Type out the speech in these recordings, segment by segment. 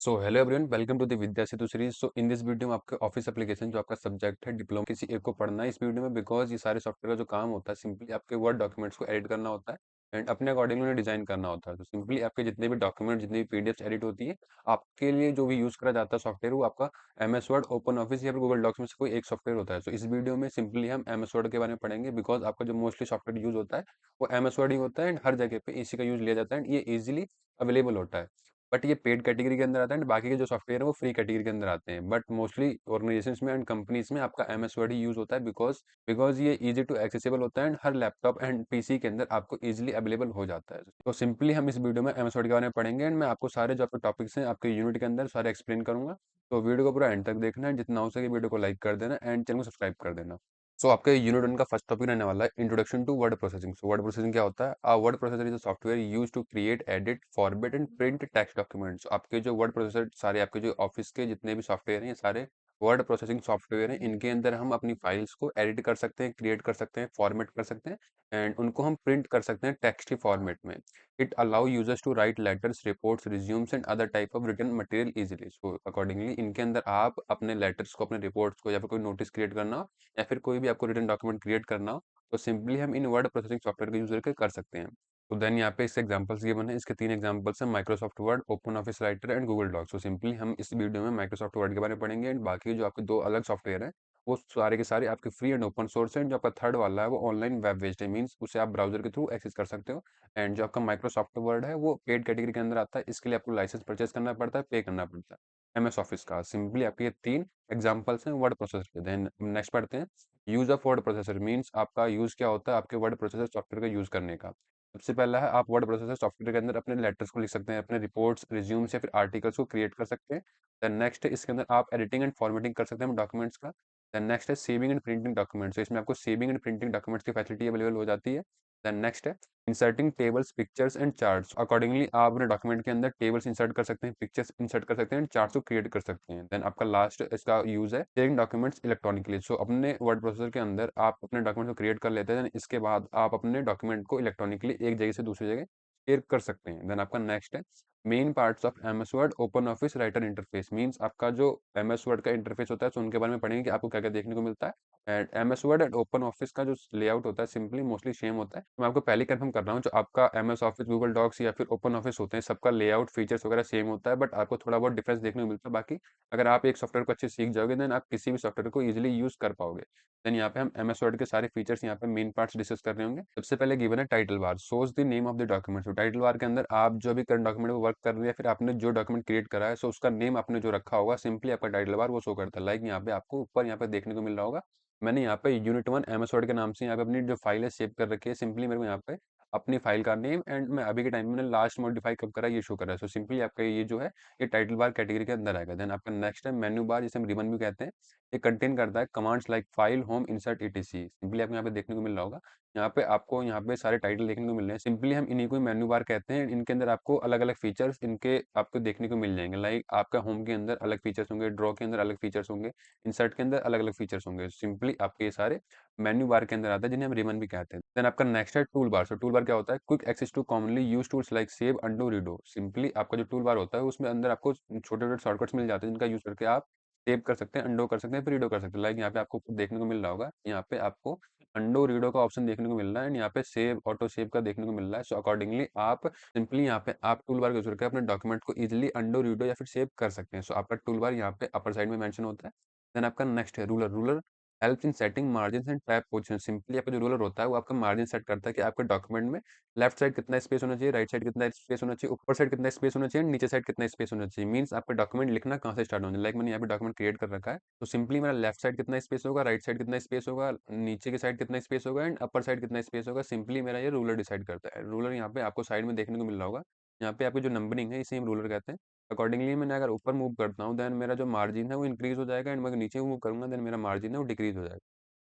So hello everyone, welcome to the Vidya Setu series. So in this video में आपके office application जो आपका subject है डिप्लोमा किसी एक को पढ़ना है इस वीडियो में, बिकॉज ये सारे सॉफ्टवेयर का जो काम होता है सिंपली आपके वर्ड डॉक्यूमेंट्स को एडिट करना होता है एंड अपने अकॉर्डिंगली उन्हें डिजाइन करना होता है। तो सिंपली आपके जितने भी डॉक्यूमेंट जितनी भी पीडीएफ एडिट होती है आपके लिए जो भी यूज करा जाता है सॉफ्टवेयर वो आपका एमएस वर्ड, ओपन ऑफिस या फिर गूगल डॉक्स में से कोई एक सॉफ्टवेयर होता है। तो इस वीडियो में सिंपली हम एमएस वर्ड के बारे में पढ़ेंगे, बिकॉज आपका जो मोस्टली सॉफ्टवेयर यूज होता है वो एमएस वर्ड ही होता है एंड हर जगह पे इसी का यूज लिया जाता है एंड ये इजिली अवेलेबल होता है। बट ये पेड कैटेगरी के अंदर आता है एंड बाकी के जो सॉफ्टवेयर है वो फ्री कैटेगरी के अंदर आते हैं। बट मोस्टली ऑर्गेनाइजेशंस में एंड कंपनीज में आपका एमएस वर्ड ही यूज होता है, बिकॉज बिकॉज ये इजी टू एक्सेसिबल होता है and her laptop and PC के अंदर आपको इजीली अवेलेबल हो जाता है। तो सिंपली हम इस वीडियो में एमएस वर्ड के बारे में पढ़ेंगे एंड मैं आपको सारे जो आपके टॉपिक्स हैं आपके यूनिट के अंदर सारे एक्सप्लेन करूंगा। तो वीडियो को पूरा एंड तक देखना है, जितना हो सके वीडियो को लाइक कर देना एंड चैनल को सब्सक्राइब कर देना। सो आपके यूनिट 1 का फर्स्ट टॉपिक रहने वाला है introduction to word processing. So word processing क्या होता है? A word processor is a software used to create, edit, format and print text documents. आपके जो वर्ड प्रोसेसर सारे आपके जो ऑफिस के जितने भी सॉफ्टवेयर हैं ये सारे वर्ड प्रोसेसिंग सॉफ्टवेयर हैं। इनके अंदर हम अपनी फाइल्स को एडिट कर सकते हैं, क्रिएट कर सकते हैं, फॉर्मेट कर सकते हैं एंड उनको हम प्रिंट कर सकते हैं टेक्स्ट के फॉर्मेट में। It allow users to write letters, reports, resumes and other type of written material easily. So accordingly इनके अंदर आप अपने लेटर्स को, अपने रिपोर्ट्स को या फिर कोई नोटिस क्रिएट करना हो या फिर कोई भी आपको रिटन डॉक्यूमेंट क्रिएट करना हो तो सिंपली हम इन वर्ड प्रोसेसिंग सॉफ्टवेयर का यूज करके कर सकते हैं। तो देन यहाँ पे इसके एग्जांपल्स गिवन है। इसके 3 एग्जांपल्स हैं, Microsoft Word, Open Office Writer and Google Docs. तो सिंपली हम इस वीडियो में माइक्रोसॉफ्ट वर्ड के बारे में पढ़ेंगे एंड बाकी जो आपके 2 अलग सॉफ्टवेयर हैं वो सारे के सारे आपके फ्री एंड ओपन सोर्स हैं। जो आपका थर्ड वाला है वो ऑनलाइन वेब बेस्ड है, मीन्स उसे आप ब्राउजर के थ्रू एक्सेस कर सकते हो। एंड जो आपका माइक्रोसॉफ्ट वर्ड है वो पेड कैटेगरी के अंदर आता है, इसके लिए आपको लाइसेंस परचेज करना पड़ता है, पे करना पड़ता है एमएस ऑफिस का। सिंपली आपके ये 3 एग्जांपल्स हैं वर्ड प्रोसेसर के। देन नेक्स्ट पढ़ते हैं use of word processor, means आपका यूज क्या होता है आपके वर्ड प्रोसेसर सॉफ्टवेयर का यूज करने का। सबसे पहला है आप वर्ड प्रोसेसर सॉफ्टवेयर के अंदर अपने लेटर्स को लिख सकते हैं, अपने रिपोर्ट्स, रिज्यूम्स या फिर आर्टिकल्स को क्रिएट कर सकते हैं। देन नेक्स्ट है इसके अंदर आप एडिटिंग एंड फॉर्मेटिंग कर सकते हैं डॉक्यूमेंट्स का। देन नेक्स्ट है सेविंग एंड प्रिंटिंग डॉक्यूमेंट्स, तो इसमें आपको सेविंग एंड प्रिंटिंग डॉक्यूमेंट्स की फैसिलिटी अवेलेबल हो जाती है। देन नेक्स्ट है inserting tables, pictures and charts. Accordingly आप अपने डॉक्यूमेंट के अंदर टेबल्स इंसर्ट कर सकते हैं, पिक्चर्स इंसर्ट कर सकते हैं, चार्ट्स को क्रिएट कर सकते हैं। देन आपका लास्ट इसका यूज है शेयरिंग डॉक्यूमेंट्स इलेक्ट्रॉनिकली। सो अपने वर्ड प्रोसेसर के अंदर आप अपने डॉक्यूमेंट को क्रिएट कर लेते हैं, इसके बाद आप अपने डॉक्यूमेंट को इलेक्ट्रॉनिकली एक जगह से दूसरी जगह शेयर कर सकते हैं। देन आपका नेक्स्ट है main parts of MS word Open Office writer interface, means आपका जो एमएस वर्ड का इंटरफेस होता है तो उनके बारे में पढ़ेंगे कि आपको क्या क्या देखने को मिलता है। And MS word and open office का जो लेआउट होता है सिंपली मोस्टली सेम होता है। मैं आपको पहले कंफर्म कर रहा हूँ, जो आपका एमएस ऑफिस, गूगल डॉक्स या फिर ओपन ऑफिस होते हैं सबका लेआउट फीचर्स वगैरह सेम होता है, बट आपको थोड़ा बहुत डिफरेंस देखने को मिलता है। बाकी अगर आप एक सॉफ्टवेयर को अच्छे से सीख जाओगे देन आप किसी भी सॉफ्टवेयर को इजीली यूज कर पाओगे। देन यहाँ पे हम एमएस वर्ड के सारे फीचर्स यहाँ पे मेन पार्ट्स डिस्कस कर रहे होंगे। सबसे पहले गिवन है title bar, shows the name of the document. तो टाइटल बार के अंदर आप जो भी करंट डॉक्यूमेंट वर्क कर रहे हैं फिर आपने जो डॉक्यूमेंट क्रिएट करा है सो उसका नेम आपने जो रखा होगा सिंपली आपका टाइटल बार वो शो करता है। लाइक यहाँ पे आपको ऊपर यहाँ पे देखने को मिल रहा होगा, मैंने यहाँ पे यूनिट 1 एमएस वर्ड के नाम से यहाँ पे अपनी जो फाइल है सेव कर रखी है। सिंपली मेरे को यहाँ पे अपनी फाइल का नेम एंड मैं अभी के टाइम में लास्ट मॉडिफाई कब करा ये शो कर रहा है। सो सिंपली आपका ये जो है ये टाइटल बार कैटेगरी के अंदर आएगा। देन आपका नेक्स्ट है मेन्यू बार, जिसे हम रिबन भी कहते हैं। ये कंटेन करता है commands like file, home, insert, etc. Simply आपको यहाँ पे देखने को मिल रहा होगा, यहाँ पे आपको यहाँ पे सारे टाइटल देखने को मिल रहे हैं। सिंपली हम इन्हीं को मेन्यू बार कहते हैं। इनके अंदर आपको अलग अलग फीचर्स इनके आपको देखने को मिल जाएंगे। लाइक आपका होम के अंदर अलग फीचर्स होंगे, ड्रॉ के अंदर अलग फीचर्स होंगे, इंसर्ट के अंदर अलग अलग फीचर्स होंगे। सिंपली आपके ये सारे मेन्यू बार के अंदर आता है, जिन्हें हम रिबन भी कहते हैं। देन आपका नेक्स्ट है टूल बार। सो टूल बार क्या होता है? Quick access to commonly use tools like save, undo, redo. Simply आपका जो टूल बार होता है उसमें अंदर आपको छोटे छोटे शॉर्टकट्स मिल जाते हैं जिनका यूज करके आप सेव कर सकते हैं, अंडो कर सकते हैं, फिर रीडो कर सकते हैं। लाइक यहाँ पे आपको देखने को मिल रहा होगा, यहाँ पे आपको अंडो रीडो का ऑप्शन देखने को मिल रहा है एंड यहाँ पे सेव, ऑटो सेव का देखने को मिल रहा है। सो अकॉर्डिंगली आप सिंपली यहाँ पे आप टूल बार का यूज करके अपने डॉक्यूमेंट को इजीली अंडो, रीडो या फिर सेव कर सकते हैं। सो आपका टूल बार यहाँ पे अपर साइड में मेंशन होता है। देन आपका नेक्स्ट है ruler. Ruler helps in setting margin and tab position. Simply आपका जो रूलर होता है वो आपका मार्जिन सेट करता है कि आपके डॉक्यूमेंट में लेफ्ट साइड कितना स्पेस होना चाहिए, राइट साइड कितना स्पेस होना चाहिए, ऊपर साइड कितना स्पेस होना चाहिए, नीचे साइड कितना स्पेस होना चाहिए। मीन्स आपका डॉक्यूमेंट लिखना कहाँ से स्टार्ट होना चाहिए। लाइक मैंने यहाँ पे डॉक्यूमेंट क्रिएट कर रखा है तो सिंपली मेरा लेफ्ट साइड कितना स्पेस होगा, राइट साइड कितना स्पेस होगा, नीचे की साइड कितना स्पेस होगा एंड अपर साइड कितना स्पेस होगा। सिंपली मेरा ये रूलर डिसाइड करता है। रूलर यहाँ पे आपको साइड में देखने को मिल रहा होगा, यहाँ पे आपकी जो नंबरिंग है इसे हम रूलर कहते हैं। अकॉर्डिंगली मैंने अगर ऊपर मूव करता हूँ देन मेरा जो मार्जिन है वो इंक्रीज हो जाएगा एंड मैं नीचे मूव करूंगा देन मेरा मार्जिन है वो डिक्रीज हो जाएगा।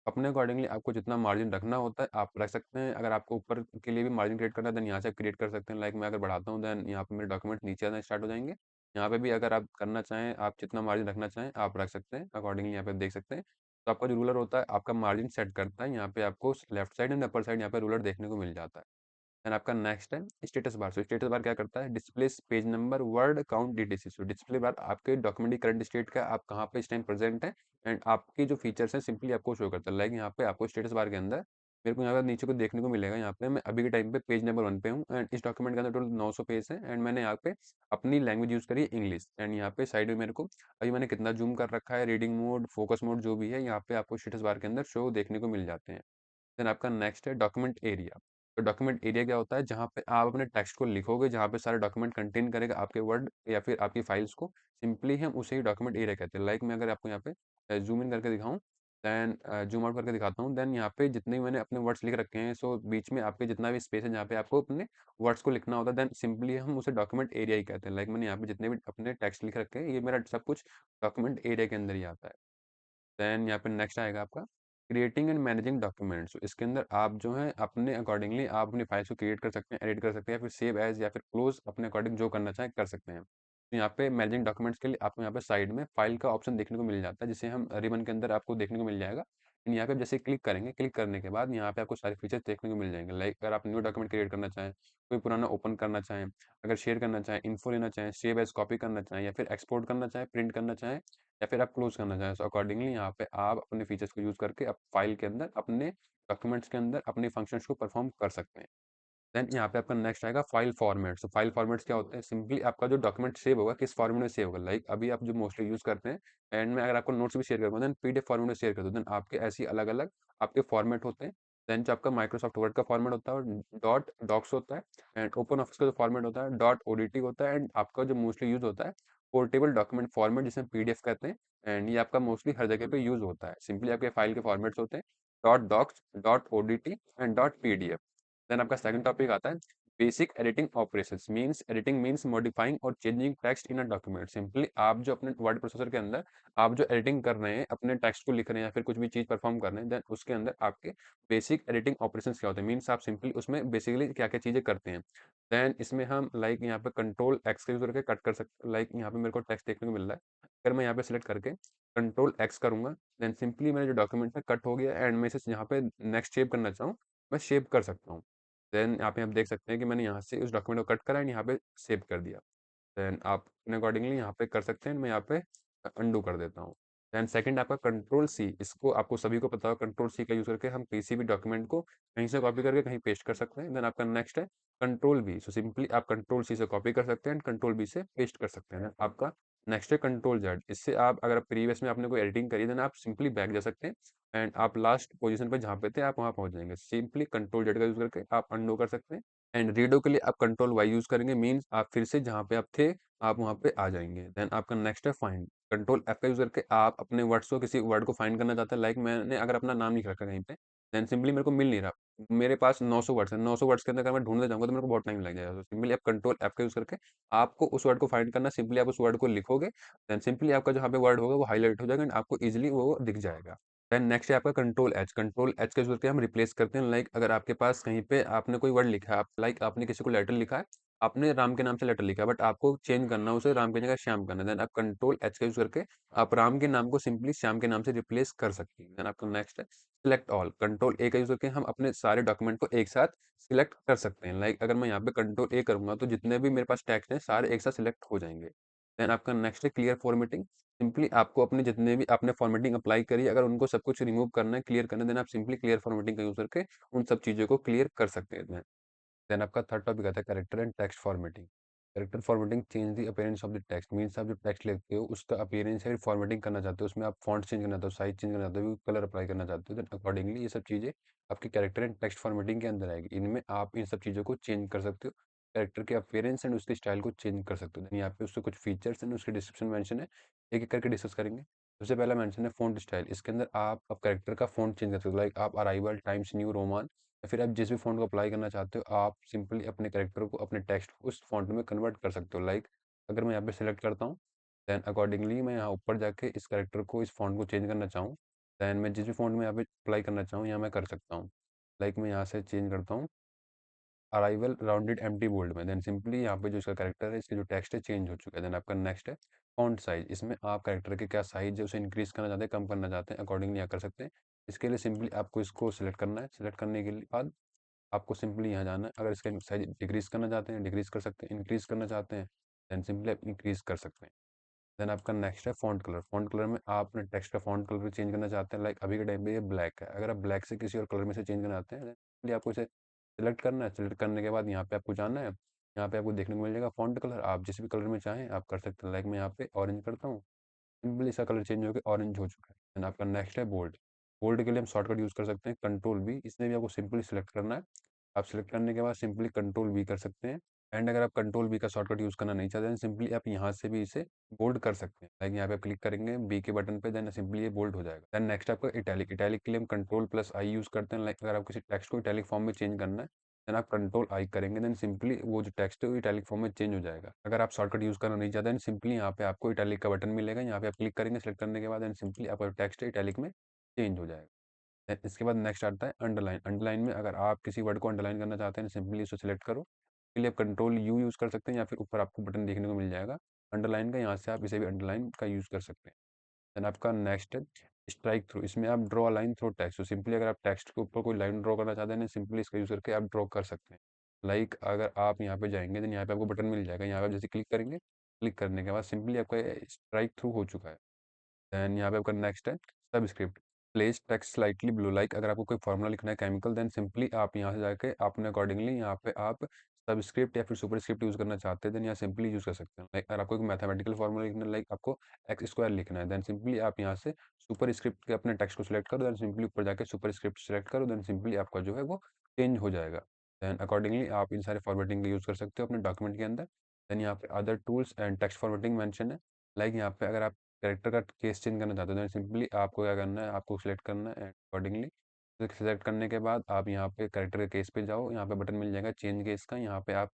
अपने अकॉर्डिंगली आपको जितना मार्जिन रखना होता है आप रख सकते हैं। अगर आपको ऊपर के लिए भी मार्जिन क्रिएट करना है देन यहाँ से आप क्रिएट कर सकते हैं। लाइक मैं अगर बढ़ाता हूँ देन यहाँ पे मेरे डॉक्यूमेंट नीचे आना स्टार्ट हो जाएंगे। यहाँ पे भी अगर आप करना चाहें, आप जितना मार्जिन रखना चाहें आप रख सकते हैं। अकॉर्डिंगली यहाँ पे देख सकते हैं। तो आपका जो रूलर होता है आपका मार्जिन सेट करता है। यहाँ पे आपको left side and upper side यहाँ पे रूलर देखने को मिल जाता है। देन आपका नेक्स्ट है स्टेटस बार। सो स्टेटस बार क्या करता है, displays page number, word count, DTC. So display bar आपके डॉक्यूमेंट की करंट स्टेट का, आप कहाँ पे इस टाइम प्रेजेंट है, एंड आपके जो फीचर्स हैं सिंपली आपको शो करता है। लाइक यहाँ पे आपको स्टेटस बार के अंदर मेरे को यहाँ पर नीचे को देखने को मिलेगा, यहाँ पे मैं अभी के टाइम पे पेज नंबर 1 पे हूँ, एंड इस डॉक्यूमेंट के अंदर टोटल 900 पेज है, एंड मैंने यहाँ पे अपनी लैंग्वेज यूज़ करी है इंग्लिश, एंड यहाँ पे साइड में मेरे को अभी मैंने कितना जूम कर रखा है, रीडिंग मोड, फोकस मोड जो भी है यहाँ पे आपको स्टेटस बार के अंदर शो देखने को मिल जाते हैं। देन आपका नेक्स्ट है डॉक्यूमेंट एरिया। तो डॉक्यूमेंट एरिया क्या होता है, जहाँ पे आप अपने टेक्स्ट को लिखोगे, जहाँ पे सारे डॉक्यूमेंट कंटेन करेगा आपके वर्ड या फिर आपकी फाइल्स को, सिंपली हम उसे ही डॉक्यूमेंट एरिया कहते हैं। लाइक मैं अगर आपको यहाँ पे जूम इन करके दिखाऊं, देन जूम आउट करके दिखाता हूँ, देन यहाँ पे जितने भी मैंने अपने वर्ड्स लिख रखे हैं, सो बीच में आपके जितना भी स्पेस है जहाँ पे आपको अपने वर्ड्स को लिखना होता है, देन सिंपली हम उसे डॉक्यूमेंट एरिया ही कहते हैं। लाइक मैंने यहाँ पे जितने भी अपने टेक्स्ट लिख रखे हैं, ये मेरा सब कुछ डॉक्यूमेंट एरिया के अंदर ही आता है। देन यहाँ पे नेक्स्ट आएगा आपका क्रिएटिंग एंड मैनेजिंग डॉक्यूमेंट्स। इसके अंदर आप जो है अपने अकॉर्डिंगली आप अपनी फाइल्स को क्रिएट कर सकते हैं, एडिट कर सकते हैं, या फिर सेव एज या फिर क्लोज अपने अकॉर्डिंग जो करना चाहें कर सकते हैं। तो यहाँ पे मैनेजिंग डॉक्यूमेंट्स के लिए आपको यहाँ पे साइड में फाइल का ऑप्शन देखने को मिल जाता है, जिसे हम रिबन के अंदर आपको देखने को मिल जाएगा। यहाँ पे आप जैसे क्लिक करेंगे, क्लिक करने के बाद यहाँ पे आपको सारे फीचर्स देखने को मिल जाएंगे। लाइक अगर आप न्यू डॉक्यूमेंट क्रिएट करना चाहें, कोई पुराना ओपन करना चाहें, अगर शेयर करना चाहें, इन्फो लेना चाहें, सेव एज कॉपी करना चाहें, या फिर एक्सपोर्ट करना चाहें, प्रिंट करना चाहें, या फिर आप क्लोज करना चाहें, सो अकॉर्डिंगली यहाँ पे आप अपने फीचर्स को यूज़ करके आप फाइल के अंदर अपने डॉक्यूमेंट्स के अंदर अपने फंक्शंस को परफॉर्म कर सकते हैं। देन यहाँ पे आपका नेक्स्ट आएगा फाइल फॉर्मेट्स। तो फाइल फॉर्मेट्स क्या होते हैं, सिंपली आपका जो डॉक्यूमेंट सेव होगा किस फॉर्मेट में सेव होगा। लाइक अभी आप जो मोस्टली यूज़ करते हैं, एंड मैं अगर आपको नोट्स भी शेयर करूँगा, देन पीडीएफ फॉर्मेट में शेयर कर दो, देन आपके ऐसे अलग अलग आपके फॉर्मेट होते हैं। देन जो आपका माइक्रोसॉफ्ट वर्ड का फॉर्मेट होता है डॉट डॉक्स होता है, एंड ओपन ऑफिस का जो फॉर्मेट होता है डॉट ओडीटी होता है, एंड आपका जो मोस्टली यूज होता है पोर्टेबल डॉक्यूमेंट फॉर्मेट जिसे पीडीएफ कहते हैं, एंड ये आपका मोस्टली हर जगह पे यूज होता है। सिंपली आपके फाइल के फॉर्मेट्स होते हैं dot docx, dot ODT and dot PDF. Then आपका सेकंड टॉपिक आता है basic editing operations. Means editing means modifying और changing text in a document. Simply आप जो अपने वर्ड प्रोसेसर के अंदर आप जो एडिटिंग कर रहे हैं, अपने टेक्स्ट को लिख रहे हैं या फिर कुछ भी चीज़ परफॉर्म कर रहे हैं, देन उसके अंदर आपके बेसिक एडिटिंग ऑपरेशंस क्या होते हैं। मींस आप सिंपली उसमें बेसिकली क्या-क्या चीज़ें करते हैं। देन इसमें हम लाइक यहाँ पे कंट्रोल एक्स का यूज़ करके कट कर सकते हैं। लाइक यहाँ पे मेरे को टेक्स्ट देखने को मिल रहा है, अगर मैं यहाँ पे सिलेक्ट करके कंट्रोल एक्स करूँगा, देन सिंपली मेरा जो डॉक्यूमेंट है कट हो गया, एंड मैं इसे यहाँ पे नेक्स्ट शेप करना चाहूँ, मैं शेप कर सकता हूँ। देन यहाँ पे आप देख सकते हैं कि मैंने यहाँ से उस डॉक्यूमेंट को कट करा एंड यहाँ पे सेव कर दिया। देन आप अपने अकॉर्डिंगली यहाँ पे कर सकते हैं, मैं यहाँ पे अंडू कर देता हूँ। देन सेकंड आपका कंट्रोल सी। इसको आपको सभी को पता होगा, कंट्रोल सी का यूज़ करके हम किसी भी डॉक्यूमेंट को कहीं से कॉपी करके कहीं पेस्ट कर सकते हैं। देन आपका नेक्स्ट है कंट्रोल वी। सो सिंपली आप कंट्रोल सी से कॉपी कर सकते हैं एंड कंट्रोल वी से पेस्ट कर सकते हैं। आपका नेक्स्ट है कंट्रोल जेड। इससे आप अगर प्रीवियस में आपने कोई एडिटिंग करी, देन आप सिंपली बैक जा सकते हैं, एंड आप लास्ट पोजीशन पे जहाँ पे थे आप वहाँ पहुँच जाएंगे। सिंपली कंट्रोल जेड का यूज़ करके आप अंडू कर सकते हैं, एंड रीडो के लिए आप कंट्रोल वाई यूज़ करेंगे, मीन्स आप फिर से जहाँ पे आप थे आप वहाँ पे आ जाएँगे। देन आपका नेक्स्ट है फाइंड। कंट्रोल एफ का यूज़ करके आप अपने वर्ड्स को किसी वर्ड को फाइंड करना चाहते हैं। लाइक मैंने अगर अपना नाम लिख रखा है कहीं पे, देन सिंपली मेरे को मिल नहीं रहा। मेरे पास 900 वर्ड्स हैं, 900 वर्ड्स के अंदर अगर मैं ढूँढने जाऊँगा तो मेरे को बहुत टाइम लग जाएगा। तो सिंपली आप कंट्रोल एफ का यूज़ करके आपको उस वर्ड को फाइंड करना है, सिंपली आप उस वर्ड को लिखोगे, देन सिंपली आपका जहाँ पे वर्ड होगा वो हाइलाइट हो जाएगा एंड आपको ईज़िली वो दिख जाएगा। देन नेक्स्ट है आपका कंट्रोल एच। कंट्रोल एच का यूज़ करके हम रिप्लेस करते हैं। लाइक अगर आपके पास कहीं पे आपने कोई वर्ड लिखा है, आप लाइक आपने किसी को लेटर लिखा है, आपने राम के नाम से लेटर लिखा है, बट आपको चेंज करना है उसे राम की जगह श्याम करना है, देन आप कंट्रोल एच का यूज़ करके आप राम के नाम को सिंपली श्याम के नाम से रिप्लेस कर सकते हैं। देन आपका नेक्स्ट है सिलेक्ट ऑल। कंट्रोल ए का यूज़ करके हम अपने सारे डॉक्यूमेंट को एक साथ सिलेक्ट कर सकते हैं। लाइक अगर मैं यहाँ पे कंट्रोल ए करूँगा तो जितने भी मेरे पास टेक्स्ट हैं सारे एक साथ सिलेक्ट हो जाएंगे। देन आपका नेक्स्ट है क्लियर फॉर्मेटिंग। सिंपली आपको अपने जितने भी आपने फॉर्मेटिंग अप्लाई करी है, अगर उनको सब कुछ रिमूव करना है, क्लियर करना है, देन आप सिंपली क्लियर फॉर्मेटिंग का यूज़ करके उन सब चीज़ों को क्लियर कर सकते हैं। देन आपका थर्ड टॉपिक आता है character and text formatting. Character formatting change the appearance of the text. Means आप जो टेक्स्ट लिखते हो उसका अपीयरेंस है फॉर्मेटिंग करना चाहते हो, उसमें आप फॉन्ट चेंज करना चाहते हो, साइज चेंज करना चाहते हो, कलर अप्लाई करना चाहते हो, देन अकॉर्डिंगली ये सब चीज़ें आपकी कैरेक्टर एंड टेक्स्ट फॉर्मेटिंग के अंदर आएगी। इनमें आप इन सब चीज़ों को चेंज कर सकते हो, कैरेक्टर के अपीयरेंस एंड उसके स्टाइल को चेंज कर सकते हो। देन यहाँ पे उसके कुछ फीचर्स एंड उसके डिस्क्रिप्शन मेंशन है, एक एक करके डिस्कस करेंगे। सबसे पहला मेंशन है फ़ॉन्ट स्टाइल। इसके अंदर आप अब कैरेक्टर का फ़ॉन्ट चेंज कर सकते हो, लाइक आप अराइवल, टाइम्स न्यू रोमान, या फिर आप जिस भी फ़ॉन्ट को अप्लाई करना चाहते हो, आप सिंपली अपने कैरेक्टर को, अपने टेक्स्ट को उस फ़ॉन्ट में कन्वर्ट कर सकते हो। लाइक अगर मैं यहाँ पे सिलेक्ट करता हूँ, देन अकॉर्डिंगली मैं यहाँ ऊपर जाके इस कैरेक्टर को, इस फ़ॉन्ट को चेंज करना चाहूँ, देन मैं जिस भी फ़ॉन्ट में यहाँ पे अप्लाई करना चाहूँ, यहाँ मैं कर सकता हूँ। लाइक मैं यहाँ से चेंज करता हूँ अराइवल राउंडेड एम्प्टी बोल्ड में, देन सिंपली यहाँ पे जो इसका कैरेक्टर है, इसके जो टेक्स्ट है चेंज हो चुका है। देन आपका नेक्स्ट है फॉन्ट साइज़। इसमें आप कैरेक्टर के क्या साइज़ है उसे इंक्रीज़ करना चाहते हैं, कम करना चाहते हैं, अकॉर्डिंगली यहाँ कर सकते हैं। इसके लिए सिंपली आपको इसको सिलेक्ट करना है। सिलेक्ट करने के लिए बाद आपको सिंपली यहाँ जाना है। अगर इसका साइज़ डिक्रीज़ करना चाहते हैं, डिक्रीज़ कर सकते हैं, इंक्रीज़ करना चाहते हैं, देन सिंपली आप इंक्रीज़ कर सकते हैं। देन आपका नेक्स्ट है फ़ॉन्ट कलर। फ़ॉन्ट कलर में आप अपने टेक्स्ट का फ़ॉन्ट कलर चेंज करना चाहते हैं, लाइक अभी के टाइम पे ये ब्लैक है। अगर आप ब्लैक से किसी और कलर में से चेंज करना चाहते हैं, देन सिंपली आपको इसे सेलेक्ट करना है। सेलेक्ट करने के बाद यहाँ पे आपको जाना है। यहाँ पे आपको देखने को मिल जाएगा फ़ॉन्ट कलर, आप जिस भी कलर में चाहें आप कर सकते हैं। लाइक मैं यहाँ पे ऑरेंज करता हूँ, सिंपली इसका कलर चेंज होके ऑरेंज हो चुका है। देन आपका नेक्स्ट है बोल्ड। बोल्ड के लिए हम शॉर्टकट यूज़ कर सकते हैं कंट्रोल वी, इसमें भी आपको सिंपली सिलेक्ट करना है। आप सिलेक्ट करने के बाद सिंपली कंट्रोल वी कर सकते हैं। एंड अगर आप कंट्रोल वी का शॉर्टकट यूज़ करना नहीं चाहते हैं, सिंपली आप यहाँ से भी इसे बोल्ड कर सकते हैं। लाइक यहाँ पे आप क्लिक करेंगे बी के बटन पे, देन सिंपली ये बोल्ड हो जाएगा। देन नेक्स्ट आपका इटैलिक। इटैलिक के लिए हम कंट्रोल प्लस आई यूज़ करते हैं। लाइक अगर आप किसी टेक्स्ट को इटैलिक फॉर्म में चेंज करना है, देन आप कंट्रोल आई करेंगे, देन सिंपली वो जो टेक्स्ट है वो इटैलिक फॉर्म में चेंज हो जाएगा। अगर आप शॉर्टकट यूज़ करना नहीं चाहते हैं, सिंपली यहाँ पे आपको इटैलिक का बटन मिलेगा, यहाँ पे आप क्लिक करेंगे सिलेक्ट करने के बाद, देन सिंपली आपका टेक्स्ट इटैलिक में चेंज हो जाएगा। देन इसके बाद नेक्स्ट आता है अंडरलाइन। अंडरलाइन में अगर आप किसी वर्ड को अंडरलाइन करना चाहते हैं, सिंपली इसे सिलेक्ट करो। इसके लिए आप कंट्रोल यू यूज़ कर सकते हैं, या फिर ऊपर आपको बटन देखने को मिल जाएगा अंडरलाइन का, यहाँ से आप इसे भी अंडरलाइन का यूज़ कर सकते हैं। देन आपका नेक्स्ट है स्ट्राइक थ्रू। इसमें आप ड्रॉ लाइन थ्रू टेक्स्ट। तो सिंपली अगर आप टेक्स्ट के ऊपर कोई लाइन ड्रॉ करना चाहते हैं, सिंपली इसका यूज़ करके आप ड्रॉ कर सकते हैं। लाइक अगर आप यहाँ पे जाएंगे, देन यहाँ पे आपको बटन मिल जाएगा, यहाँ पे आप जैसे क्लिक करेंगे, क्लिक करने के बाद सिंपली आपका स्ट्राइक थ्रू हो चुका है। देन यहाँ पे आपका नेक्स्ट है subscript. Place text slightly below. Like अगर आपको कोई फॉर्मूला लिखना है केमिकल, देन सिंपली आप यहाँ से जाके अपने अकॉर्डिंगली यहाँ पे आप सबस्क्रिप्ट या फिर सुपरस्क्रिप्ट यूज़ करना चाहते हैं, देन यहाँ सिंपली यूज़ कर सकते हैं। लाइक अगर आपको एक मैथमेटिकल फॉर्मूला लिखना है, लाइक आपको एक्स स्क्वायर लिखना है, देन सिंपली आप यहाँ से सुपरस्क्रिप्ट के अपने टेक्स्ट को सिलेक्ट करो, देन सिंपली ऊपर जाके सुपरस्क्रिप्ट सेलेक्ट करो, देन सिंपली आपका जो है वो चेंज हो जाएगा। देन अकॉर्डिंगली आप इन सारे फॉर्मेटिंग का यूज़ कर सकते हो अपने डॉक्यूमेंट के अंदर। देन यहाँ पे other tools and text formatting mention है। लाइक यहाँ पे अगर आप कैरेक्टर का केस चेंज करना चाहते हो, देन सिंपली आपको क्या करना है, आपको सिलेक्ट करना है अकॉर्डिंगली। सिलेक्ट करने के बाद आप यहाँ पे कैरेक्टर के केस पे जाओ, यहाँ पे बटन मिल जाएगा चेंज केस का। यहाँ पे आप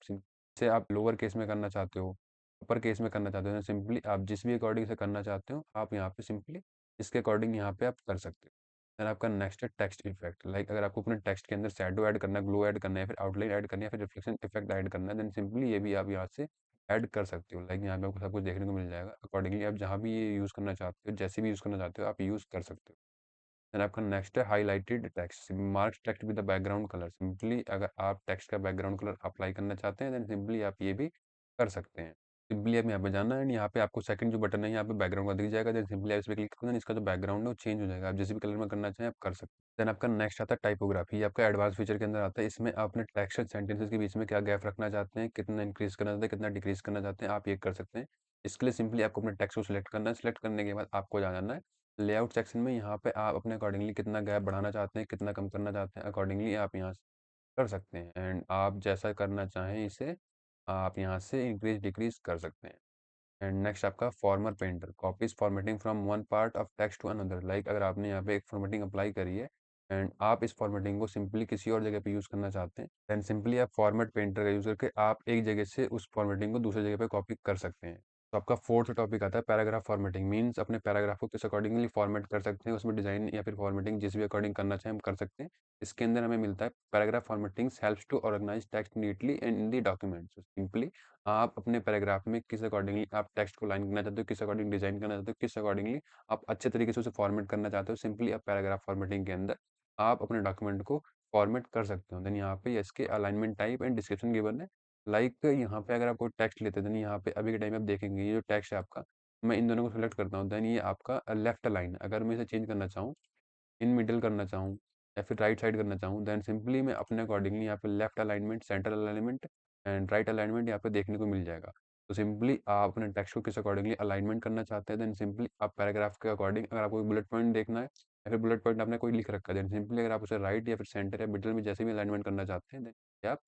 से आप लोअर केस में करना चाहते हो, अपर केस में करना चाहते हो, सिंपली आप जिस भी अकॉर्डिंग से करना चाहते हो आप यहाँ पे सिंपली इसके अकॉर्डिंग यहाँ पे आप कर सकते हो। देन आपका नेक्स्ट है टेक्स्ट इफेक्ट। लाइक अगर आपको अपने टेक्स्ट के अंदर शैडो ऐड करना है, ग्लो ऐड करना है, फिर आउटलाइन ऐड करना है, फिर रिफ्लेक्शन इफेक्ट ऐड करना है, देन सिंपली ये भी आप यहाँ से ऐड कर सकते हो। लाइक यहाँ पे आपको सब कुछ देखने को मिल जाएगा। अकॉर्डिंगली आप जहाँ भी ये यूज़ करना चाहते हो, जैसे भी यूज़ करना चाहते हो आप यूज़ कर सकते हो। देन आपका नेक्स्ट है highlighted text. Mark text with the background colour. Simply अगर आप टेक्स्ट का बैकग्राउंड कलर अप्लाई करना चाहते हैं, देन सिंपली आप ये भी कर सकते हैं। सिंपली आप यहाँ पे जाना है, यहाँ पे आपको सेकंड जो बटन है यहाँ पे बैकग्राउंड का दिख जाएगा, देन सिंपली आप इस पे क्लिक करना, इसका जो बैकग्राउंड है वो चेंज हो जाएगा। आप जिस भी कलर में करना चाहें आप कर सकते हैं। देन आपका नेक्स्ट आता है टाइपोग्राफी। ये आपका एडवांस फीचर के अंदर आता है। इसमें आप अपने टेक्स्ट एंड सेंटेंसेस के बीच में क्या गैप रखना चाहते हैं, कितना इंक्रीज करना चाहते हैं, कितना डिक्रीज करना चाहते हैं, आप ये कर सकते हैं। इसके लिए सिंपली आपको अपने टेक्स्ट को सिलेक्ट करना है। सिलेक्ट करने के बाद आपको जाना है लेआउट सेक्शन में। यहाँ पे आप अपने अकॉर्डिंगली कितना गैप बढ़ाना चाहते हैं, कितना कम करना चाहते हैं, अकॉर्डिंगली आप यहाँ से कर सकते हैं। एंड आप जैसा करना चाहें इसे आप यहाँ से इंक्रीज डिक्रीज कर सकते हैं। एंड नेक्स्ट आपका format painter. Copies formatting from one part of text to another. Like अगर आपने यहाँ पे एक फॉर्मेटिंग अप्लाई करी है एंड आप इस फॉर्मेटिंग को सिंपली किसी और जगह पे यूज़ करना चाहते हैं, देन सिंपली आप फॉर्मेट पेंटर का यूज़ करके आप एक जगह से उस फॉर्मेटिंग को दूसरी जगह पे कॉपी कर सकते हैं। तो आपका फोर्थ टॉपिक आता है पैराग्राफ फॉर्मेटिंग। मीन्स अपने पैराग्राफ को किस अकॉर्डिंगली फॉर्मेट कर सकते हैं, उसमें डिजाइन या फिर फॉर्मेटिंग जिस भी अकॉर्डिंग करना चाहें हम कर सकते हैं। इसके अंदर हमें मिलता है paragraph formatting helps to organise text neatly and in the document. Simply आप अपने पैराग्राफ में किस अकॉर्डिंगली आप टेक्स्ट को लाइन करना चाहते हो, किस अकॉर्डिंग डिजाइन करना चाहते हो, किस अकॉर्डिंगली आप अच्छे तरीके से उसे फॉर्मेट करना चाहते हो, सिंपली आप पैराग्राफ फॉर्मेटिंग के अंदर आप अपने डॉक्यूमेंट को फॉर्मेट कर सकते हो। देन यहाँ पे इसके alignment type and description given है। लाइक यहाँ पे अगर आप कोई टेक्स्ट लेते हैं, देन यहाँ पे अभी के टाइम में आप देखेंगे ये जो टेक्स्ट है आपका, मैं इन दोनों को सिलेक्ट करता हूँ, देन ये आपका लेफ्ट अलाइन। अगर मैं इसे चेंज करना चाहूँ, इन मिडल करना चाहूँ या फिर राइट साइड करना चाहूँ, देन सिंपली मैं अपने अकॉर्डिंगली यहाँ पे left alignment, centre alignment and right alignment यहाँ पे देखने को मिल जाएगा। तो सिंपली आप अपने टेक्स्ट को किस अकॉर्डिंगली अलाइनमेंट करना चाहते हैं, देन सिंपली आप पैराग्राफ के अकॉर्डिंग अगर आपको बुलेट पॉइंट देखना है या फिर बुलेट पॉइंट आपने कोई लिख रखा है, देन सिंपली अगर आप उसे राइट या फिर सेंटर या मिडल में जैसे भी अलाइनमेंट करना चाहते हैं, देन आप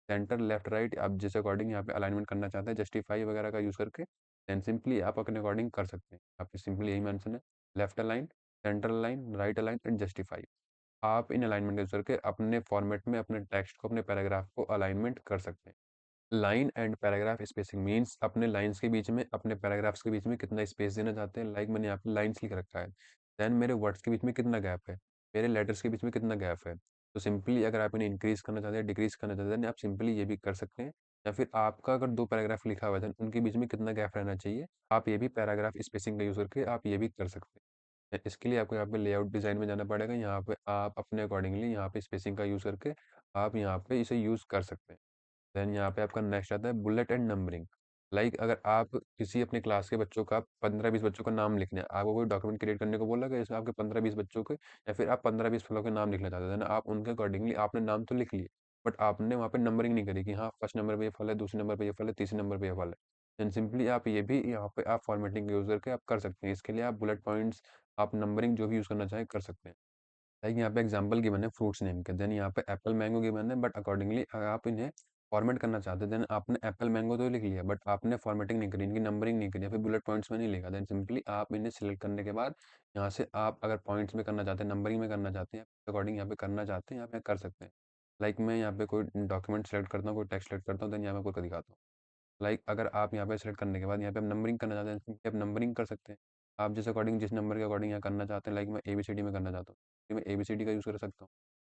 सेंटर लेफ्ट राइट आप जिस अकॉर्डिंग यहाँ पे अलाइनमेंट करना चाहते हैं जस्टिफाई वगैरह का यूज़ करके, देन सिंपली आप अपने अकॉर्डिंग कर सकते हैं। आपके सिंपली यही मेंशन है, left align, centre align, right align and justify. आप इन अलाइनमेंट का यूज़ करके अपने फॉर्मेट में अपने टेक्स्ट को, अपने पैराग्राफ को अलाइनमेंट कर सकते हैं। Line and paragraph spacing means अपने लाइन्स के बीच में, अपने पैराग्राफ्स के बीच में कितना स्पेस देना चाहते हैं। लाइक मैंने यहाँ पे लाइन्स लिख रखा है, देन मेरे वर्ड्स के बीच में कितना गैप है, मेरे लेटर्स के बीच में कितना गैप है। तो सिंपली अगर आप इन्हें इंक्रीज करना चाहते हैं, डिक्रीज करना चाहते हैं, आप सिंपली ये भी कर सकते हैं। या फिर आपका अगर 2 पैराग्राफ लिखा हुआ है, देन उनके बीच में कितना गैप रहना चाहिए, आप ये भी पैराग्राफ स्पेसिंग का यूज़ करके आप ये भी कर सकते हैं। इसके लिए आपको यहाँ पे लेआउट डिज़ाइन में जाना पड़ेगा। यहाँ पे आप अपने अकॉर्डिंगली यहाँ पे स्पेसिंग का यूज़ करके आप यहाँ पे इसे यूज़ कर सकते हैं। देन यहाँ पे आपका नेक्स्ट आता है बुलेट एंड नंबरिंग। लाइक अगर आप किसी अपने क्लास के बच्चों का 15-20 बच्चों का नाम लिखना है, आपको कोई डॉक्यूमेंट क्रिएट करने को बोला गया इसमें आपके 15-20 बच्चों के या फिर आप 15-20 फलों के नाम लिखना चाहते थे ना, आप उनके अकॉर्डिंगली आपने नाम तो लिख लिए, बट आपने वहाँ पे नंबरिंग नहीं करी कि हाँ, फर्स्ट नंबर पे ये फल है, दूसरे नंबर पे ये फल है, तीसरे नंबर पे ये फल है। देन सिंपली आप ये भी यहाँ पे आप फॉर्मेटिंग यूज़ करके आप कर सकते हैं। इसके लिए आप बुलेट पॉइंट्स, आप नंबरिंग जो भी यूज़ करना चाहें कर सकते हैं। लाइक यहाँ पे एग्जांपल गिवन है फ्रूट्स नेम के, देन यहाँ पे एप्पल मैंगो गिवन है, बट अकॉर्डिंगली आप इन्हें फॉर्मेट करना चाहते हैं, देन आपने एप्पल मैंगो तो लिख लिया, बट आपने फॉर्मेटिंग नहीं करी, इनकी नंबरिंग नहीं करी या फिर बुलेट पॉइंट्स में नहीं लिखा। देन सिंपली आप इन्हें सिलेक्ट करने के बाद यहाँ से आप अगर पॉइंट्स में करना चाहते हैं, नंबरिंग में करना चाहते हैं, अकॉर्डिंग यहाँ पे करना चाहते हैं, यहाँ पे कर सकते हैं। लाइक मैं यहाँ पे कोई डॉक्यूमेंट सेलेक्ट करता हूँ, कोई टेक्स्ट सेलेक्ट करता हूँ, देन यहाँ मैं आपको दिखाता हूँ। लाइक अगर आप यहाँ पे सेलेक्ट करने के बाद यहाँ पे आप नंबरिंग करना चाहते हैं, सिंपली आप नंबरिंग कर सकते हैं। आप जिस अकॉर्डिंग, जिस नंबर के अकॉर्डिंग यहाँ करना चाहते हैं, लाइक मैं एबीसीडी में करना चाहता हूँ, तो मैं एबीसीडी का यूज़ कर सकता हूँ।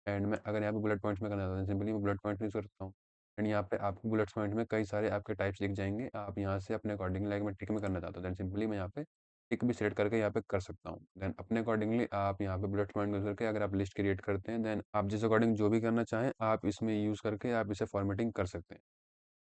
एंड मैं अगर यहाँ पे बुलेट पॉइंट्स में करना चाहता हूँ, सिंपली मैं बुलेट पॉइंट्स यूज़ कर सकता हूँ। एंड यहाँ पे आपको बुलेट पॉइंट में कई सारे आपके टाइप्स दिख जाएँगे। आप यहाँ से अपने अकॉर्डिंग, लाइक मैं टिक में करना चाहता हूँ, देन सिंपली मैं यहाँ पे टिक भी सेलेक्ट करके यहाँ पे कर सकता हूँ। देन अपने अकॉर्डिंगली आप यहाँ पे बुलेट पॉइंट यूज़ करके अगर आप लिस्ट क्रिएट करते हैं, देन आप जिस अकॉर्डिंग जो भी करना चाहें, आप इसमें यूज़ करके आप इसे फॉर्मेटिंग कर सकते हैं।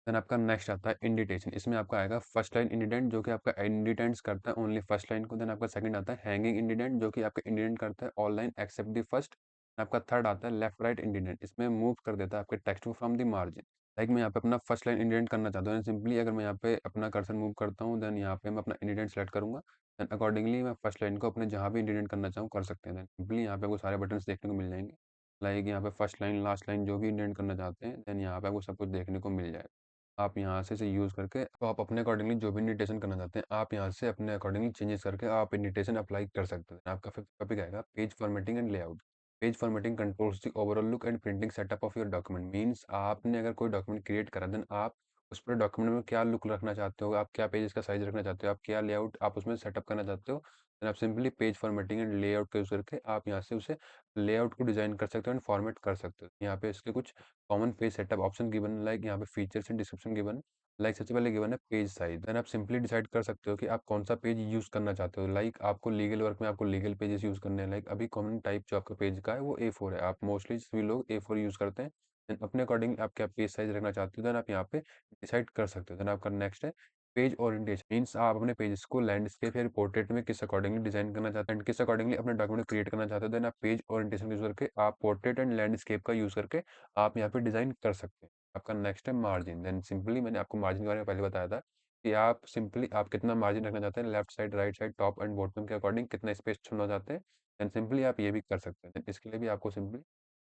देन आपका नेक्स्ट आता है इंडिटेशन। इसमें आपका आएगा फर्स्ट लाइन इंडिडेंट जो कि आपका इंडिटेंट्स करता है ओनली फर्स्ट लाइन को। देन आपका सेकंड आता है हैंगिंग इंडिडेंट जो कि आपका इंडिडेंट करता है all line except the first. आपका थर्ड आता है लेफ्ट राइट इंडिडेंट, इसमें मूव कर देता है आपके टेक्स्ट को फ्रॉम द मार्जिन। लाइक मैं यहाँ पे अपना फर्स्ट लाइन इंडिडेंट करना चाहता हूँ, सिंपली अगर मैं यहाँ पे अपना कर्सर मूव करता हूँ, देन यहाँ पे मैं अपना इंडिडेंट सेलेक्ट करूंगा। देन अकॉर्डिंगली मैं फर्स्ट लाइन को अपने जहाँ भी इंडिडेंट करना चाहूँ कर सकते हैं। देन सिंपली यहाँ पे आपको सारे बटन देखने को मिल जाएंगे। लाइक यहाँ पे फर्स्ट लाइन लास्ट लाइन जो भी इंडिडेंट करना चाहते हैं, देन यहाँ पे आपको सब कुछ देखने को मिल जाएगा। आप यहाँ से इसे यूज़ करके तो आप अपने अकॉर्डिंगली जो भी इंडिटेशन करना चाहते हैं, आप यहाँ से अपने अकॉर्डिंगली चेंजेस करके आप इंडिटेशन अप्लाई कर सकते हैं। आपका फिफ्थ टॉपिक आएगा page formatting and layout. Page formatting controls the overall look and printing setup of your document. Means आपने अगर कोई डॉक्यूमेंट क्रिएट करा, देन आप उस पूरे डॉक्यूमेंट में क्या लुक रखना चाहते हो, आप क्या पेजेस का साइज रखना चाहते हो, आप क्या लेआउट आप उसमें सेटअप करना चाहते हो, देन आप simply page formatting and layout का यूज़ करके आप यहाँ से उसे लेआउट को डिज़ाइन कर सकते हो एंड फॉर्मेट कर सकते हो। यहाँ पे इसके कुछ common page setup option given, like यहाँ पे features and description given. Like सबसे पहले गिवन है पेज साइज, देन आप सिंपली डिसाइड कर सकते हो कि आप कौन सा पेज यूज़ करना चाहते हो। लाइक आपको लीगल वर्क में आपको लीगल पेजेस यूज़ करने हैं, लाइक अभी कॉमन टाइप जो आपका पेज का है वो A4 है, आप मोस्टली सभी लोग A4 यूज़ करते हैं। देन अपने अकॉर्डिंग आप क्या पेज साइज रखना चाहते हो, देन आप यहाँ पे डिसाइड कर सकते हो। देन आपका नेक्स्ट है पेज ओरिएंटेशन। मीन्स आप अपने पेजेस को लैंडस्केप या पोर्ट्रेट में किस अकॉर्डिंगली डिजाइन करना चाहते हैं एंड किस अकॉर्डिंगली अपने डॉक्यूमेंट क्रिएट करना चाहते हो, देन आप पेज ओरिएंटेशन यूज़ करके आप पोर्ट्रेट एंड लैंडस्केप का यूज़ करके आप यहाँ पे डिज़ाइन कर सकते हैं। आपका नेक्स्ट है मार्जिन। देन सिंपली मैंने आपको मार्जिन के बारे में पहले बताया था कि आप सिंपली आप कितना मार्जिन रखना चाहते हैं, left side, right side, top and bottom के अकॉर्डिंग कितना स्पेस छोड़ना चाहते हैं। देन सिंपली आप ये भी कर सकते हैं। इसके लिए भी आपको सिंपली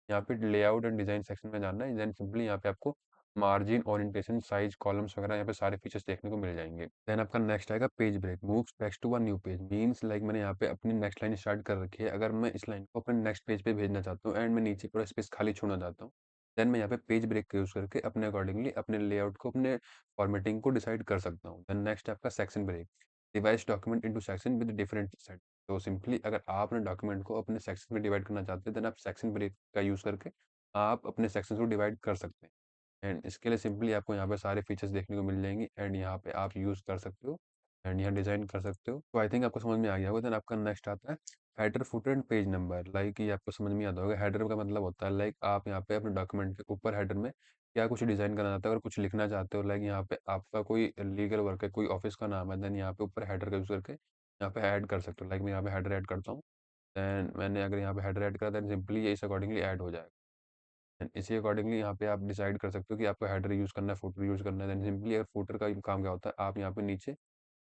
यहाँ पे लेआउट एंड डिज़ाइन सेक्शन में जाना है। देन सिंपली यहाँ पे आपको मार्जिन, ओरिएंटेशन, साइज, कॉलम्स वगैरह यहाँ पे सारे फीचर्स देखने को मिल जाएंगे। देन आपका नेक्स्ट आएगा page break. Moves text to a new page. Means like मैंने यहाँ पे अपनी नेक्स्ट लाइन स्टार्ट कर रखी है, अगर मैं इस लाइन को अपने नेक्स्ट पेज पे भेजना चाहता हूँ एंड मैं नीचे पूरा स्पेस खाली छोड़ना चाहता हूँ, देन मैं यहाँ पे पेज ब्रेक का यूज़ करके अपने अकॉर्डिंगली अपने लेआउट को, अपने फॉर्मेटिंग को डिसाइड कर सकता हूँ। देन नेक्स्ट है आपका section break. Divide document into section with different set. तो सिंपली अगर आप अपने डॉक्यूमेंट को अपने सेक्शन में डिवाइड करना चाहते हैं, देन आप सेक्शन ब्रेक का यूज़ करके आप अपने सेक्शन को डिवाइड कर सकते हैं। एंड इसके लिए सिंपली आपको यहाँ पे सारे फीचर्स देखने को मिल जाएंगे एंड यहाँ पे आप यूज़ कर सकते हो एंड यहाँ डिज़ाइन कर सकते हो। तो आई थिंक आपको समझ में आ गया होगा। देन आपका नेक्स्ट आता है header, footer and page number. Like ये आपको समझ में आता होगा। हेडर का मतलब होता है लाइक आप यहाँ पे अपने डॉक्यूमेंट के ऊपर हेडर में क्या कुछ डिज़ाइन करना चाहते हो, अगर कुछ लिखना चाहते हो, लाइक यहाँ पे आपका कोई लीगल वर्क है, कोई ऑफिस का नाम है, देन यहाँ पे ऊपर हेडर का यूज़ करके यहाँ पे ऐड कर सकते हो। लाइक मैं यहाँ पे हेडर ऐड करता हूँ, देन मैंने अगर यहाँ पे हेडर ऐड करा, देन सिंपली ये इस अकॉर्डिंगली ऐड हो जाएगा। एंड इसी अकॉर्डिंगली यहाँ पे आप डिसाइड कर सकते हो कि आपको हेडर यूज़ करना है, फुटर यूज़ करना है। देन सिंपली अगर फुटर का काम क्या होता है, आप यहाँ पे नीचे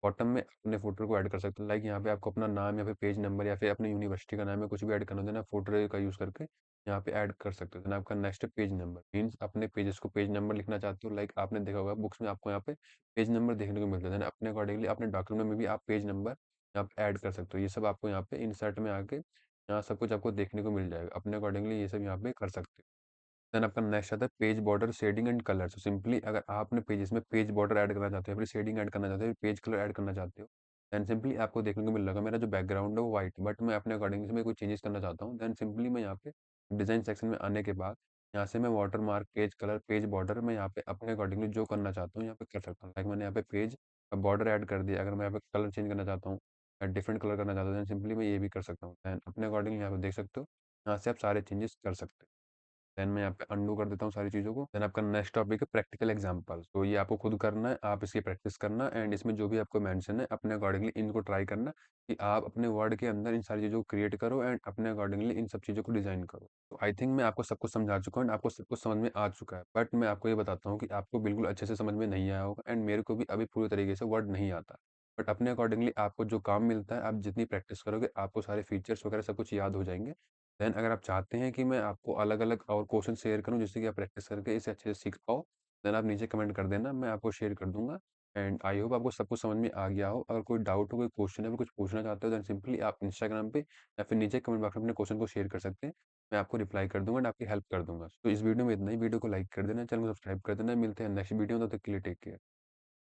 बॉटम में अपने फुटर को ऐड कर सकते हो। लाइक यहाँ पे आपको अपना नाम या फिर पेज नंबर या फिर अपनी यूनिवर्सिटी का नाम है, कुछ भी ऐड करना हो, देन आप फुटर का यूज़ करके यहाँ पे ऐड कर सकते हो। देन आपका नेक्स्ट है पेज नंबर। मीन्स अपने पेजेस को पेज नंबर लिखना चाहते हो, लाइक आपने देखा होगा बुक्स में आपको यहाँ पे पेज नंबर देखने को मिलता है। देन अपने अकॉर्डिंगली अपने डॉक्यूमेंट में भी आप पेज नंबर यहाँ पे ऐड कर सकते हो। ये सब आपको यहाँ पे इंसर्ट में आके यहाँ सब कुछ आपको देखने को मिल जाएगा। अपने अकॉर्डिंगली ये सब यहाँ पे कर सकते हो। देन आपका नेक्स्ट आता है page border, shading and colour. तो सिंपली अगर आपने पेजेस में पेज बॉर्डर ऐड करना चाहते हो, फिर शेडिंग ऐड करना चाहते हो, पेज कलर ऐड करना चाहते हो, देन सिंपली आपको देखने को मिल रहा मेरा जो बैकग्राउंड है वो व्हाइट, बट मैं अपने अकॉर्डिंग से मैं कोई चेंजेस करना चाहता हूँ, देन सिंपली मैं यहाँ पे डिजाइन सेक्शन में आने के बाद यहाँ से मैं water mark, page colour, page border मैं यहाँ पे अपने अकॉर्डिंगली जो करना चाहता हूँ यहाँ पे कर सकता हूँ। लाइक मैंने यहाँ पे पेज बॉर्डर ऐड कर दिया, अगर मैं यहाँ पे कलर चेंज करना चाहता हूँ, डिफरेंट कलर करना चाहते हो, देन सिंपली मैं ये भी कर सकता हूँ। देन अपने अकॉर्डिंग यहाँ पे देख सकते हो, यहाँ से आप सारे चेंजेस कर सकते हो। देन मैं यहाँ पे अंडू कर देता हूँ सारी चीज़ों को। देन आपका नेक्स्ट टॉपिक है प्रैक्टिकल एग्जांपल। तो ये आपको खुद करना है, आप इसकी प्रैक्टिस करना एंड इसमें जो भी आपको मेंशन है अपने अकॉर्डिंगली इनको ट्राई करना कि आप अपने वर्ड के अंदर इन सारी चीज़ों को क्रिएट करो एंड अपने अकॉर्डिंगली इन सब चीज़ों को डिज़ाइन करो। तो आई थिंक मैं आपको सब कुछ समझा चुका हूँ एंड आपको सब कुछ समझ में आ चुका है। बट मैं आपको ये बताता हूँ कि आपको बिल्कुल अच्छे से समझ में नहीं आया होगा एंड मेरे को भी अभी पूरी तरीके से वर्ड नहीं आता। बट अपने अकॉर्डिंगली आपको जो काम मिलता है, आप जितनी प्रैक्टिस करोगे, आपको सारे फीचर्स वगैरह सब कुछ याद हो जाएँगे। देन अगर आप चाहते हैं कि मैं आपको अलग-अलग और क्वेश्चन शेयर करूँ जिससे कि आप प्रैक्टिस करके इसे अच्छे से सीख पाओ, देन आप नीचे कमेंट कर देना, मैं आपको शेयर कर दूँगा एंड आई होप आपको सब कुछ समझ में आ गया हो। अगर कोई डाउट हो, कोई क्वेश्चन है, कुछ पूछना चाहते हो देन सिंपली आप इंस्टाग्राम पे या फिर नीचे कमेंट बॉक्स में अपने क्वेश्चन को शेयर कर सकते हैं। मैं आपको रिप्लाई कर दूँगा एंड आपकी हेल्प कर दूँगा। तो इस वीडियो में इतना ही, वीडियो को लाइक कर देना, चैनल को सब्सक्राइब कर देना। मिलते हैं नेक्स्ट वीडियो में, तब तक के लिए टेक केयर।